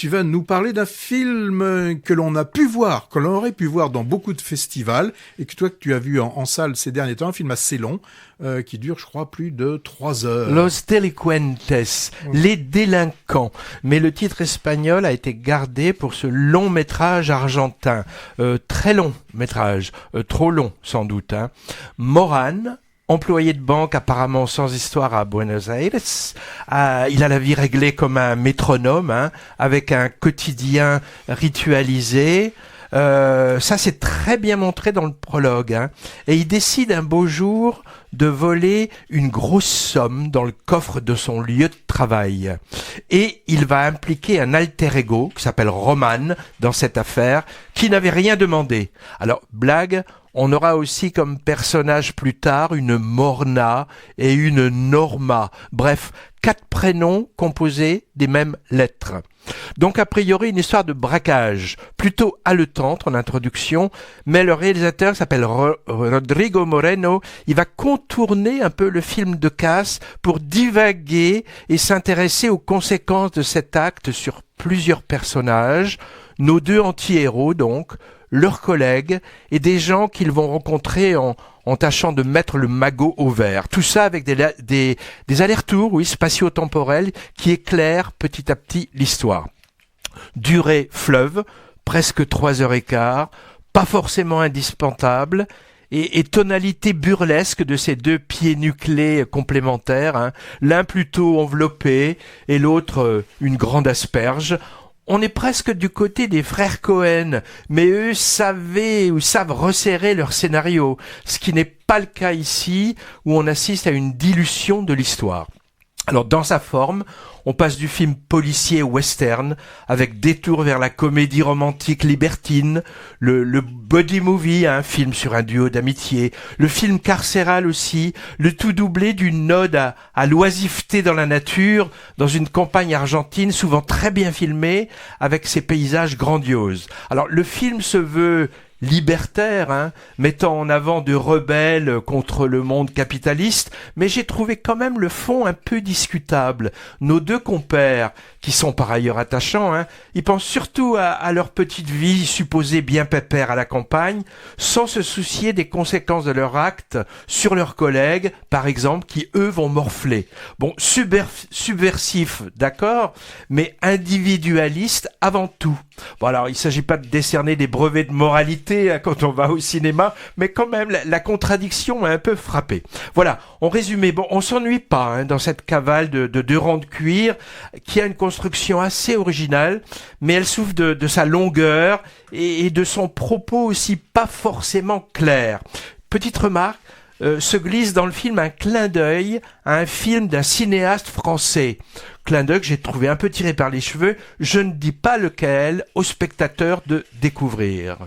tu vas nous parler d'un film que l'on a pu voir, que l'on aurait pu voir dans beaucoup de festivals, et que toi, que tu as vu en salle ces derniers temps, un film assez long, qui dure, je crois, plus de 3 heures. Los Delincuentes, les délinquants. Mais le titre espagnol a été gardé pour ce long métrage argentin. Très long métrage, trop long sans doute. Morán, employé de banque apparemment sans histoire à Buenos Aires, il a la vie réglée comme un métronome, avec un quotidien ritualisé. Ça c'est très bien montré dans le prologue. Et il décide un beau jour de voler une grosse somme dans le coffre de son lieu de travail. Et il va impliquer un alter ego qui s'appelle Roman dans cette affaire, qui n'avait rien demandé. Alors, blague, on aura aussi comme personnage plus tard une Morna et une Norma. Bref, 4 prénoms composés des mêmes lettres. Donc a priori une histoire de braquage, plutôt haletante en introduction, mais le réalisateur s'appelle Rodrigo Moreno, il va contourner un peu le film de casse pour divaguer et s'intéresser aux conséquences de cet acte sur plusieurs personnages, nos 2 anti-héros donc, leurs collègues et des gens qu'ils vont rencontrer en tâchant de mettre le magot au vert. Tout ça avec des allers-retours, oui, spatio-temporels, qui éclairent petit à petit l'histoire. Durée fleuve, presque 3h15, pas forcément indispensable, et tonalité burlesque de ces 2 pieds nuclés complémentaires, l'un plutôt enveloppé et l'autre une grande asperge. On est presque du côté des frères Cohen, mais eux savent resserrer leur scénario, ce qui n'est pas le cas ici, où on assiste à une dilution de l'histoire. Alors dans sa forme, on passe du film policier western, avec détour vers la comédie romantique libertine, le body movie, un film sur un duo d'amitié, le film carcéral aussi, le tout doublé d'une ode à l'oisiveté dans la nature, dans une campagne argentine souvent très bien filmée, avec ses paysages grandioses. Alors le film se veut libertaire, mettant en avant de rebelles contre le monde capitaliste, mais j'ai trouvé quand même le fond un peu discutable. Nos 2 compères, qui sont par ailleurs attachants, ils pensent surtout à leur petite vie supposée bien pépère à la campagne, sans se soucier des conséquences de leur acte sur leurs collègues, par exemple, qui eux vont morfler. Bon, subversif, d'accord, mais individualiste avant tout. Bon alors, il ne s'agit pas de décerner des brevets de moralité quand on va au cinéma, mais quand même, la contradiction m'a un peu frappé. Voilà, en résumé, bon, on s'ennuie pas dans cette cavale de 2 rangs de cuir, qui a une construction assez originale, mais elle souffre de sa longueur et de son propos aussi pas forcément clair. Petite remarque, se glisse dans le film un clin d'œil à un film d'un cinéaste français. Clin d'œil que j'ai trouvé un peu tiré par les cheveux, je ne dis pas lequel, au spectateur de découvrir.